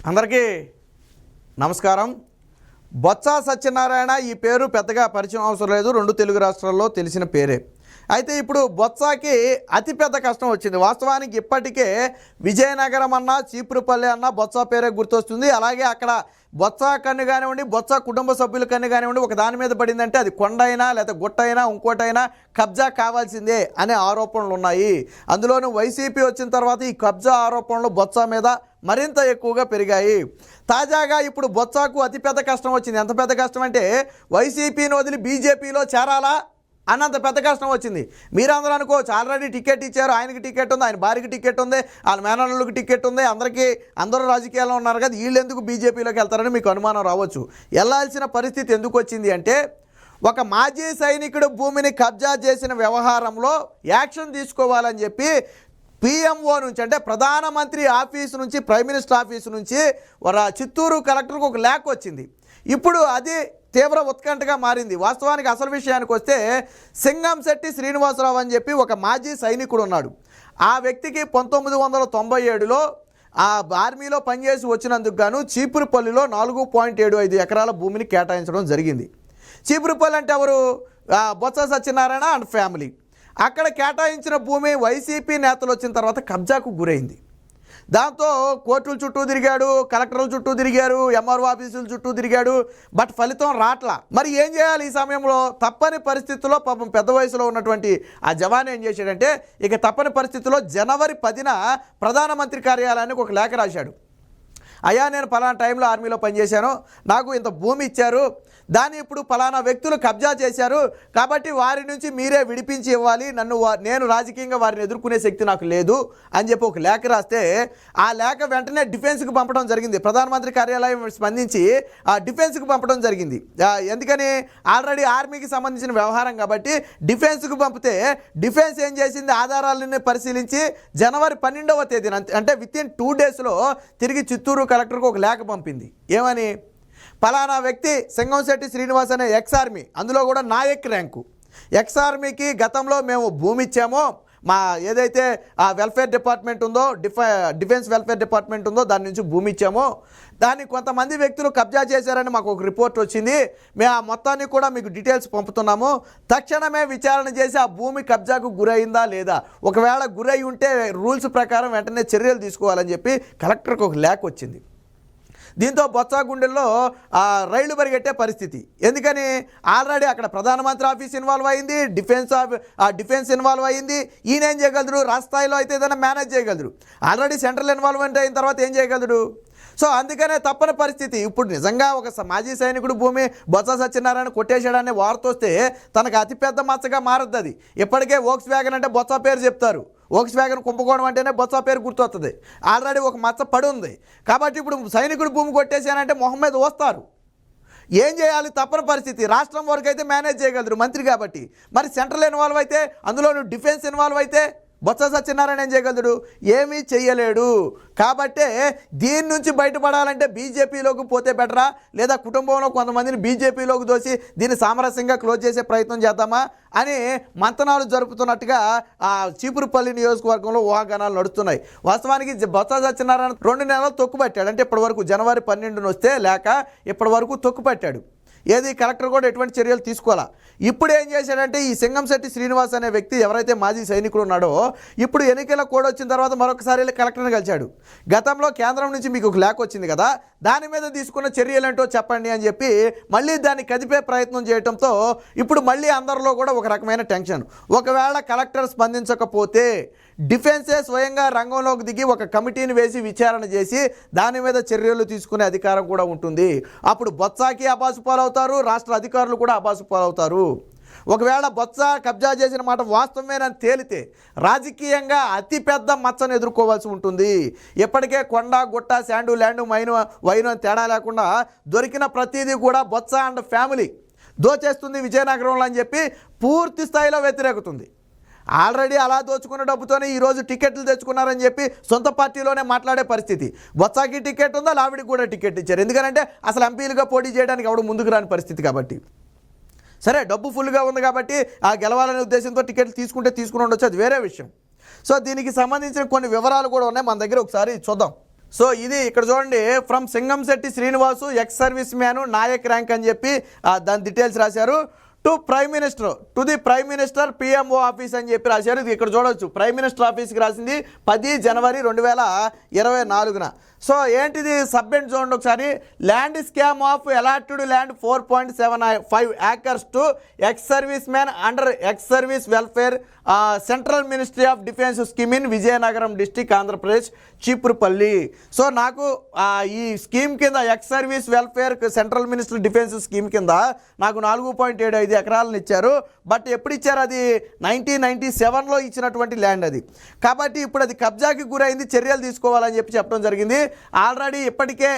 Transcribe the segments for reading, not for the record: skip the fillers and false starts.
అందరికీ నమస్కారం. బొత్స సత్యనారాయణ ఈ పేరు పెద్దగా పరిచయం అవసరం లేదు, రెండు తెలుగు రాష్ట్రాల్లో తెలిసిన పేరే. అయితే ఇప్పుడు బొత్సకి అతిపెద్ద కష్టం వచ్చింది. వాస్తవానికి ఇప్పటికే విజయనగరం అన్నా చీపురుపల్లి అన్నా బొత్స పేరే గుర్తొస్తుంది. అలాగే అక్కడ బొత్స కన్ను కానివ్వండి, బొత్స కుటుంబ సభ్యుల కన్ను కానివ్వండి, ఒక దాని మీద పడిందంటే అది కొండైనా లేదా గుట్టైనా ఇంకోటైనా కబ్జా కావాల్సిందే అనే ఆరోపణలు ఉన్నాయి. అందులోనూ వైసీపీ వచ్చిన తర్వాత ఈ కబ్జా ఆరోపణలు బొత్స మీద మరింత ఎక్కువగా పెరిగాయి. తాజాగా ఇప్పుడు బొత్సకు అతిపెద్ద కష్టం వచ్చింది. ఎంత పెద్ద కష్టం అంటే వైసీపీని వదిలి బీజేపీలో చేరాలా అన్నంత పెద్ద కష్టం వచ్చింది. మీరందరూ అనుకోవచ్చు, ఆల్రెడీ టికెట్ ఇచ్చారు, ఆయనకి టికెట్ ఉంది, ఆయన భార్యకి టికెట్ ఉంది, వాళ్ళ మేనల్లుకి టికెట్ ఉంది, అందరూ రాజకీయాల్లో ఉన్నారు కదా, వీళ్ళు ఎందుకు బీజేపీలోకి వెళ్తారని మీకు అనుమానం రావచ్చు. వెళ్ళాల్సిన పరిస్థితి ఎందుకు వచ్చింది అంటే, ఒక మాజీ సైనికుడు భూమిని కబ్జా చేసిన వ్యవహారంలో యాక్షన్ తీసుకోవాలని చెప్పి పిఎంఓ నుంచి, అంటే ప్రధానమంత్రి ఆఫీసు నుంచి, ప్రైమ్ మినిస్టర్ ఆఫీసు నుంచి చిత్తూరు కలెక్టర్కి ఒక లేఖ వచ్చింది. ఇప్పుడు అది తీవ్ర ఉత్కంఠగా మారింది. వాస్తవానికి అసలు విషయానికి వస్తే, సింగంశెట్టి శ్రీనివాసరావు అని చెప్పి ఒక మాజీ సైనికుడు ఉన్నాడు. ఆ వ్యక్తికి 1997లో ఆ ఆర్మీలో పనిచేసి వచ్చినందుకు గాను చీపురుపల్లిలో 4.75 ఎకరాల భూమిని కేటాయించడం జరిగింది. చీపురుపల్లి అంటే ఎవరు? Botsa Satyanarayana and family. అక్కడ కేటాయించిన భూమి వైసీపీ నేతలు వచ్చిన తర్వాత కబ్జాకు గురైంది. దాంతో కోర్టుల చుట్టూ తిరిగాడు, కలెక్టర్ల చుట్టూ తిరిగారు, ఎంఆర్ఓ ఆఫీసుల చుట్టూ తిరిగాడు, బట్ ఫలితం రాట్లా. మరి ఏం చేయాలి ఈ సమయంలో? తప్పని పరిస్థితుల్లో పాపం పెద్ద వయసులో ఉన్నటువంటి ఆ జవాన్ ఏం చేశాడంటే, ఇక తప్పని పరిస్థితుల్లో జనవరి 10న ప్రధానమంత్రి కార్యాలయానికి ఒక లేఖ రాశాడు. అయ్యా, నేను పలానా టైంలో ఆర్మీలో పనిచేశాను, నాకు ఇంత భూమి ఇచ్చారు, దాన్ని ఇప్పుడు పలానా వ్యక్తులు కబ్జా చేశారు, కాబట్టి వారి నుంచి మీరే విడిపించి ఇవ్వాలి, నేను రాజకీయంగా వారిని ఎదుర్కొనే శక్తి నాకు లేదు అని చెప్పి ఒక లేఖ రాస్తే, ఆ లేఖ వెంటనే డిఫెన్స్కి పంపడం జరిగింది. ప్రధానమంత్రి కార్యాలయం స్పందించి ఆ డిఫెన్స్కి పంపడం జరిగింది. ఎందుకని? ఆల్రెడీ ఆర్మీకి సంబంధించిన వ్యవహారం కాబట్టి డిఫెన్స్కి పంపితే డిఫెన్స్ ఏం చేసింది? ఆధారాలన్నీ పరిశీలించి జనవరి 12వ తేదీన, అంటే వితిన్ 2 డేస్లో తిరిగి చిత్తూరు కలెక్టర్కి ఒక లేఖ పంపింది. ఏమని? పలానా వ్యక్తి సింగంశెట్టి శ్రీనివాస్ అనే ఎక్స్ ఆర్మీ, అందులో కూడా నాయక్ ర్యాంకు, ఎక్స్ ఆర్మీకి గతంలో మేము భూమి ఇచ్చామో, మా ఏదైతే ఆ వెల్ఫేర్ డిపార్ట్మెంట్ ఉందో, డిఫెన్స్ వెల్ఫేర్ డిపార్ట్మెంట్ ఉందో, దాని నుంచి భూమి ఇచ్చామో, దాన్ని కొంతమంది వ్యక్తులు కబ్జా చేశారని మాకు ఒక రిపోర్ట్ వచ్చింది. మేము ఆ మొత్తాన్ని కూడా మీకు డీటెయిల్స్ పంపుతున్నాము. తక్షణమే విచారణ చేసి ఆ భూమి కబ్జాకు గురైందా లేదా, ఒకవేళ గురై ఉంటే రూల్స్ ప్రకారం వెంటనే చర్యలు తీసుకోవాలని చెప్పి కలెక్టర్కి ఒక లేఖ వచ్చింది. దీంతో బొత్స గుండెల్లో రైళ్లు పరిగెట్టే పరిస్థితి. ఎందుకని? ఆల్రెడీ అక్కడ ప్రధానమంత్రి ఆఫీస్ ఇన్వాల్వ్ అయింది, డిఫెన్స్ ఇన్వాల్వ్ అయింది. ఈయన ఏం చేయగలరు? రాష్ట్ర స్థాయిలో అయితే ఏదైనా మేనేజ్ చేయగలరు, ఆల్రెడీ సెంట్రల్ ఇన్వాల్వ్మెంట్ అయిన తర్వాత ఏం చేయగలరు? సో అందుకనే తప్పని పరిస్థితి. ఇప్పుడు నిజంగా ఒక మాజీ సైనికుడు భూమి బొత్స సత్యనారాయణ కొట్టేశాడనే వార్త వస్తే తనకు అతిపెద్ద మచ్చగా మారద్దు అది. ఇప్పటికే వోక్స్ వ్యాగన్ అంటే బొత్స పేరు చెప్తారు, వోక్స్ వ్యాగన్ కుంభకోణం అంటేనే బొత్స పేరు గుర్తొస్తుంది. ఆల్రెడీ ఒక మచ్చ పడి ఉంది కాబట్టి ఇప్పుడు సైనికుడు భూమి కొట్టేశానంటే మొహం మీద వస్తారు. ఏం చేయాలి? తప్పని పరిస్థితి. రాష్ట్రం వరకు అయితే మేనేజ్ చేయగలరు మంత్రి కాబట్టి, మరి సెంట్రల్ ఇన్వాల్వ్ అయితే, అందులోనూ డిఫెన్స్ ఇన్వాల్వ్ అయితే బొత్స సత్యనారాయణ ఏం చేయగలడు? ఏమీ చెయ్యలేడు. కాబట్టే దీని నుంచి బయటపడాలంటే బీజేపీలోకి పోతే బెటరా, లేదా కుటుంబంలో కొంతమందిని బీజేపీలోకి దోసి దీన్ని సామరస్యంగా క్లోజ్ చేసే ప్రయత్నం చేద్దామా అని మంతనాలు జరుపుతున్నట్టుగా ఆ చీపురుపల్లి నియోజకవర్గంలో ఊహాగానాలు నడుస్తున్నాయి. వాస్తవానికి బొత్స సత్యనారాయణ 2 నెలలు తొక్కుపట్టాడు. అంటే ఇప్పటివరకు జనవరి 12న వస్తే లేక ఇప్పటివరకు తొక్కుపట్టాడు. ఏది కలెక్టర్ కూడా ఎటువంటి చర్యలు తీసుకోవాలా. ఇప్పుడు ఏం చేశాడంటే, ఈ సింగంశెట్టి శ్రీనివాస్ అనే వ్యక్తి ఎవరైతే మాజీ సైనికుడు ఉన్నాడో, ఇప్పుడు ఎన్నికల కోడ్ వచ్చిన తర్వాత మరొకసారి కలెక్టర్ని కలిశాడు. గతంలో కేంద్రం నుంచి మీకు ఒక లేఖ వచ్చింది కదా, దాని మీద తీసుకున్న చర్యలు ఏంటో చెప్పండి అని చెప్పి మళ్ళీ దాన్ని కదిపే ప్రయత్నం చేయడంతో ఇప్పుడు మళ్ళీ అందరిలో కూడా ఒక రకమైన టెన్షన్. ఒకవేళ కలెక్టర్ స్పందించకపోతే డిఫెన్సే స్వయంగా రంగంలోకి దిగి ఒక కమిటీని వేసి విచారణ చేసి దాని మీద చర్యలు తీసుకునే అధికారం కూడా ఉంటుంది. అప్పుడు బొత్సకి అబాసుపాలవుతారు, రాష్ట్ర అధికారులు కూడా అబాసుపాలవుతారు. ఒకవేళ బొత్స కబ్జా చేసిన మాట వాస్తవమేనని తేలితే రాజకీయంగా అతిపెద్ద మచ్చను ఎదుర్కోవాల్సి ఉంటుంది. ఇప్పటికే కొండ గుట్ట శాండు ల్యాండు వైను అని తేడా లేకుండా దొరికిన ప్రతిదీ కూడా బొత్స అండ్ ఫ్యామిలీ దోచేస్తుంది విజయనగరంలో అని చెప్పి పూర్తి స్థాయిలో వ్యతిరేకుతుంది. ఆల్రెడీ అలా దోచుకున్న డబ్బుతోనే ఈరోజు టికెట్లు తెచ్చుకున్నారని చెప్పి సొంత పార్టీలోనే మాట్లాడే పరిస్థితి. బొత్సకి టికెట్ ఉందా, లావిడికి కూడా టికెట్ ఇచ్చారు. ఎందుకంటే అసలు ఎంపీలుగా పోటీ చేయడానికి ఎవడు ముందుకు రాని పరిస్థితి కాబట్టి. సరే, డబ్బు ఫుల్గా ఉంది కాబట్టి ఆ గెలవాలనే ఉద్దేశంతో టికెట్లు తీసుకుని ఉండొచ్చు, అది వేరే విషయం. సో దీనికి సంబంధించిన కొన్ని వివరాలు కూడా ఉన్నాయి మన దగ్గర, ఒకసారి చూద్దాం. సో ఇది ఇక్కడ చూడండి, from Singamsetti Srinivasu ex service man Naik rank అని చెప్పి దాని డీటెయిల్స్ రాశారు. To prime minister, to the prime minister PMO office అని చెప్పి రాశారు. ఇది ఇక్కడ చూడవచ్చు, ప్రైమ్ మినిస్టర్ ఆఫీస్కి రాసింది 10 జనవరి 2024. సో ఏంటిది సబ్మిట్ చూడండి ఒకసారి. Land scam of allotted land 4.75 acres to ex service man under ex service welfare central ministry of defence scheme in Vizianagaram district Andhra Pradesh Cheepurupalli. So నాకు ఈ స్కీమ్ కింద X service welfare central ministry defence scheme కింద నాకు 4.75 ఎకరాలను ఇచ్చారు. But ఎప్పుడు ఇచ్చారు? అది 1997లో ఇచ్చినటువంటి ల్యాండ్ అది. కాబట్టి ఇప్పుడు అది కబ్జాకి గురైంది, చర్యలు తీసుకోవాలని చెప్పి చెప్పడం జరిగింది. ఆల్రెడీ ఇప్పటికే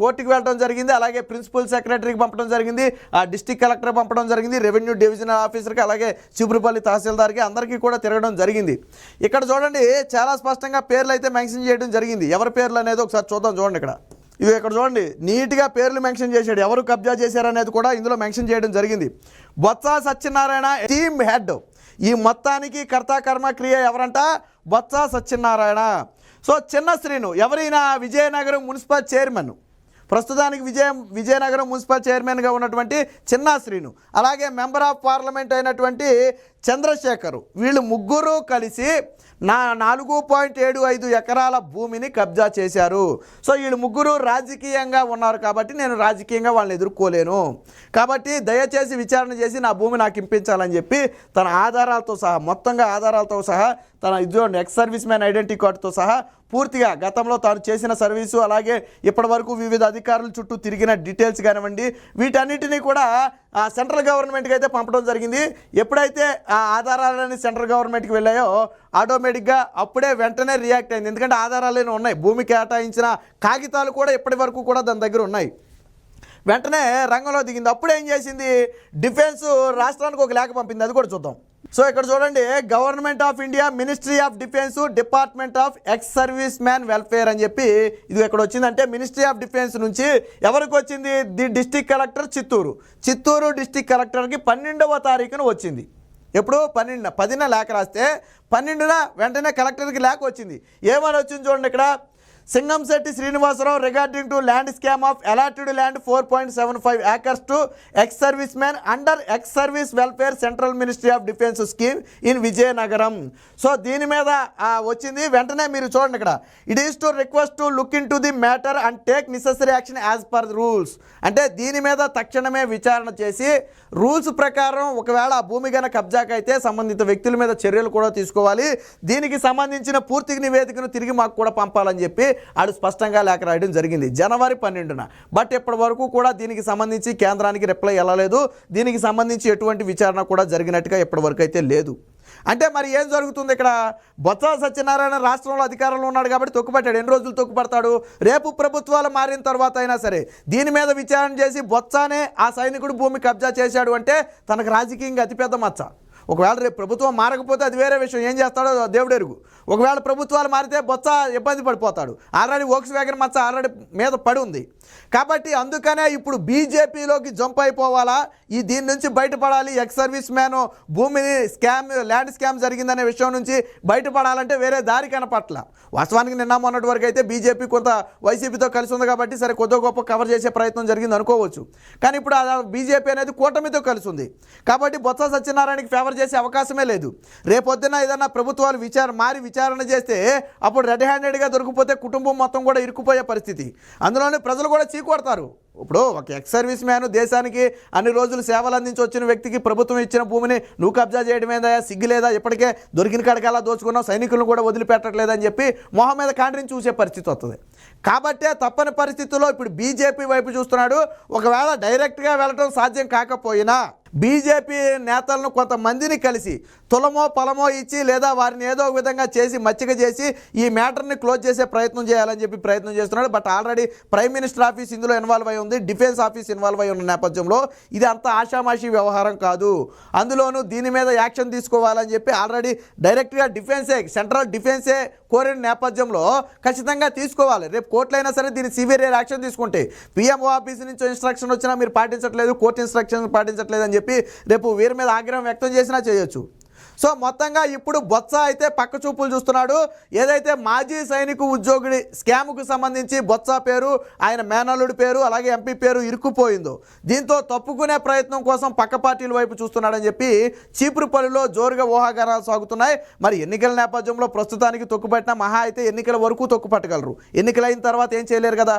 కోర్టుకి వెళ్ళడం జరిగింది, అలాగే ప్రిన్సిపల్ సెక్రటరీకి పంపడం జరిగింది, డిస్టిక్ కలెక్టర్ పంపడం జరిగింది, రెవెన్యూ డివిజనల్ ఆఫీసర్కి, అలాగే చీపురుపల్లి తహసీల్దార్కి, అందరికీ కూడా తిరగడం జరిగింది. ఇక్కడ చూడండి, చాలా స్పష్టంగా పేర్లు అయితే మెన్షన్ చేయడం జరిగింది. ఎవరి పేర్లు అనేది ఒకసారి చూద్దాం. చూడండి ఇక్కడ చూడండి, నీట్గా పేర్లు మెన్షన్ చేశాడు. ఎవరు కబ్జా చేశారనేది కూడా ఇందులో మెన్షన్ చేయడం జరిగింది. Botsa Satyanarayana team head. ఈ మొత్తానికి కర్త కర్మ క్రియ ఎవరంట? బొత్స సత్యనారాయణ. సో చిన్న శ్రీను ఎవరైనా విజయనగరం మున్సిపల్ చైర్మన్, ప్రస్తుతానికి విజయనగరం మున్సిపల్ చైర్మన్గా ఉన్నటువంటి చిన్న శ్రీను, అలాగే మెంబర్ ఆఫ్ పార్లమెంట్ అయినటువంటి చంద్రశేఖరు, వీళ్ళు ముగ్గురు కలిసి 4.75 ఎకరాల భూమిని కబ్జా చేశారు. సో వీళ్ళు ముగ్గురు రాజకీయంగా ఉన్నారు కాబట్టి నేను రాజకీయంగా వాళ్ళని ఎదుర్కోలేను, కాబట్టి దయచేసి విచారణ చేసి నా భూమి నాకు ఇంపించాలని చెప్పి తన ఆధారాలతో సహా, మొత్తంగా ఆధారాలతో సహా, తన ఇదిగోండి ఎక్స్ సర్వీస్ మ్యాన్ ఐడెంటిటీ కార్డుతో సహా పూర్తిగా గతంలో తాను చేసిన సర్వీసు, అలాగే ఇప్పటి వరకు వివిధ అధికారుల చుట్టూ తిరిగిన డీటెయిల్స్ కానివ్వండి, వీటన్నిటినీ కూడా సెంట్రల్ గవర్నమెంట్కి అయితే పంపడం జరిగింది. ఎప్పుడైతే ఆ ఆధారాలన్నీ సెంట్రల్ గవర్నమెంట్కి వెళ్ళాయో ఆటోమేటిక్గా అప్పుడే వెంటనే రియాక్ట్ అయింది. ఎందుకంటే ఆధారాలు ఉన్నాయి, భూమి కేటాయించిన కాగితాలు కూడా ఇప్పటి వరకు కూడా దాని దగ్గర ఉన్నాయి. వెంటనే రంగంలో దిగింది. అప్పుడు ఏం చేసింది? డిఫెన్స్ రాష్ట్రానికి ఒక లేఖ పంపింది, అది కూడా చూద్దాం. సో ఇక్కడ చూడండి, government of India, ministry of defence, department of X service man welfare అని చెప్పి ఇది ఎక్కడ వచ్చిందంటే మినిస్ట్రీ ఆఫ్ డిఫెన్స్ నుంచి ఎవరికి వచ్చింది? The district collector Chittoor district కలెక్టర్కి 12వ తారీఖున వచ్చింది. ఎప్పుడు? 10న లేఖ రాస్తే 12న వెంటనే కలెక్టర్కి లేఖ వచ్చింది. ఏమని వచ్చింది చూడండి ఇక్కడ. Singamsetti Srinivasarao regarding to land scam of allotted land 4.75 acres to ex service man under ex service welfare central ministry of defence scheme in Vizianagaram. So దీని మీద వచ్చింది. వెంటనే మీరు చూడండి ఇక్కడ, it is to request to look in to the matter and take necessary action as per rules. అంటే దీని మీద తక్షణమే విచారణ చేసి రూల్స్ ప్రకారం ఒకవేళ ఆ భూమి గన కబ్జాకి అయితే సంబంధిత వ్యక్తుల మీద చర్యలు కూడా తీసుకోవాలి, దీనికి సంబంధించిన పూర్తి నివేదికను తిరిగి మాకు కూడా పంపాలని చెప్పి ఆడు స్పష్టంగా లేఖ రాయడం జరిగింది జనవరి 12న. బట్ ఇప్పటి వరకు కూడా దీనికి సంబంధించి కేంద్రానికి రిప్లై వెళ్ళలేదు, దీనికి సంబంధించి ఎటువంటి విచారణ కూడా జరిగినట్టుగా ఇప్పటి వరకు అయితే లేదు. అంటే మరి ఏం జరుగుతుంది ఇక్కడ? బొత్స సత్యనారాయణ రాష్ట్రంలో అధికారంలో ఉన్నాడు కాబట్టి తొక్కుపట్టాడు. ఎన్ని రోజులు తొక్కుపడతాడు? రేపు ప్రభుత్వాలు మారిన తర్వాత అయినా సరే దీని మీద విచారణ చేసి బొత్సనే ఆ సైనికుడు భూమి కబ్జా చేశాడు అంటే తనకు రాజకీయంగా అతిపెద్ద మచ్చ. ఒకవేళ రేపు ప్రభుత్వం మారకపోతే అది వేరే విషయం, ఏం చేస్తాడో దేవుడు ఎరుగు. ఒకవేళ ప్రభుత్వాలు మారితే బొత్స ఇబ్బంది పడిపోతాడు. ఆల్రెడీ వోక్స్ వ్యాగన్ మచ్చ ఆల్రెడీ మీద పడి ఉంది. కాబట్టి అందుకనే ఇప్పుడు బీజేపీలోకి జంప్ అయిపోవాలా, దీని నుంచి బయటపడాలి, ఎక్స్ సర్వీస్ మ్యాన్ భూమిని ల్యాండ్ స్కామ్ జరిగిందనే విషయం నుంచి బయటపడాలంటే వేరే దారి కనపట్ల. వాస్తవానికి నిన్న మొన్నటి వరకు అయితే బీజేపీ కొంత వైసీపీతో కలిసి ఉంది కాబట్టి సరే కొద్ది గొప్ప కవర్ చేసే ప్రయత్నం జరిగింది అనుకోవచ్చు. కానీ ఇప్పుడు బీజేపీ అనేది కూటమితో కలిసి ఉంది కాబట్టి బొత్స సత్యనారాయణకి ఫేవర్ చేసే అవకాశమే లేదు. రేపొద్దున ఏదైనా ప్రభుత్వాలు విచారణ చేస్తే అప్పుడు రెడ్ హ్యాండెడ్గా దొరికిపోతే కుటుంబం మొత్తం కూడా ఇరుక్కుపోయే పరిస్థితి. అందులోనే ప్రజలు కూడా చీకొడతారు. ఇప్పుడు ఒక ఎక్స్ సర్వీస్ మ్యాన్ దేశానికి అన్ని రోజులు సేవలు అందించి వచ్చిన వ్యక్తికి ప్రభుత్వం ఇచ్చిన భూమిని నువ్వు కబ్జా చేయడమేదా, సిగ్గు లేదా, ఇప్పటికే దొరికిన కాడికల్లా దోచుకున్నావు, సైనికులను కూడా వదిలిపెట్టట్లేదని చెప్పి మొహం మీద కాండ్రించి చూసే పరిస్థితి వస్తుంది. కాబట్టే తప్పని పరిస్థితుల్లో ఇప్పుడు బీజేపీ వైపు చూస్తున్నాడు. ఒకవేళ డైరెక్ట్గా వెళ్ళడం సాధ్యం కాకపోయినా బీజేపీ నేతలను కొంతమందిని కలిసి తులమో పొలమో ఇచ్చి లేదా వారిని ఏదో ఒక విధంగా చేసి మచ్చిక చేసి ఈ మ్యాటర్ని క్లోజ్ చేసే ప్రయత్నం చేయాలని చెప్పి ప్రయత్నం చేస్తున్నాడు. But already prime minister office ఇందులో ఇన్వాల్వ్ అయి ఉంది, డిఫెన్స్ ఆఫీస్ ఇన్వాల్వ్ అయి ఉన్న నేపథ్యంలో ఇది అంత ఆషామాషి వ్యవహారం కాదు. అందులోనూ దీని మీద యాక్షన్ తీసుకోవాలని చెప్పి ఆల్రెడీ డైరెక్ట్గా సెంట్రల్ డిఫెన్సే కోరిన నేపథ్యంలో ఖచ్చితంగా తీసుకోవాలి. రేపు కోర్టులైనా సరే దీన్ని సివియర్ యాక్షన్ తీసుకుంటే పిఎంఓ ఆఫీస్ నుంచి ఇన్స్ట్రక్షన్ వచ్చినా మీరు పాటించట్లేదు, కోర్టు ఇన్స్ట్రక్షన్ పాటించట్లేదు అని చెప్పి రేపు వీరి మీద ఆగ్రహం వ్యక్తం చేసినా చేయొచ్చు. సో మొత్తంగా ఇప్పుడు బొత్స అయితే పక్క చూపులు చూస్తున్నాడు. ఏదైతే మాజీ సైనిక ఉద్యోగుడి స్కామ్కు సంబంధించి బొత్స పేరు, ఆయన మేనల్లుడి పేరు, అలాగే ఎంపీ పేరు ఇరుక్కుపోయిందో, దీంతో తప్పుకునే ప్రయత్నం కోసం పక్క పార్టీల వైపు చూస్తున్నాడని చెప్పి చీపురుపల్లిలో జోరుగా ఊహాగానాలు సాగుతున్నాయి. మరి ఎన్నికల నేపథ్యంలో ప్రస్తుతానికి తొక్కుపట్టిన మహా అయితే ఎన్నికల వరకు తొక్కుపట్టగలరు, ఎన్నికలైన తర్వాత ఏం చేయలేరు కదా.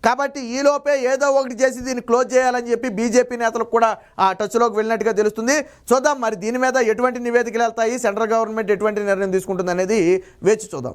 కాబట్టి ఈలోపే ఏదో ఒకటి చేసి దీన్ని క్లోజ్ చేయాలని చెప్పి బీజేపీ నేతలకు కూడా ఆ టచ్లోకి వెళ్ళినట్టుగా తెలుస్తుంది. చూద్దాం మరి దీని మీద ఎటువంటి నివేదికలు వెళ్తాయి, సెంట్రల్ గవర్నమెంట్ ఎటువంటి నిర్ణయం తీసుకుంటుంది అనేది వేచి చూద్దాం.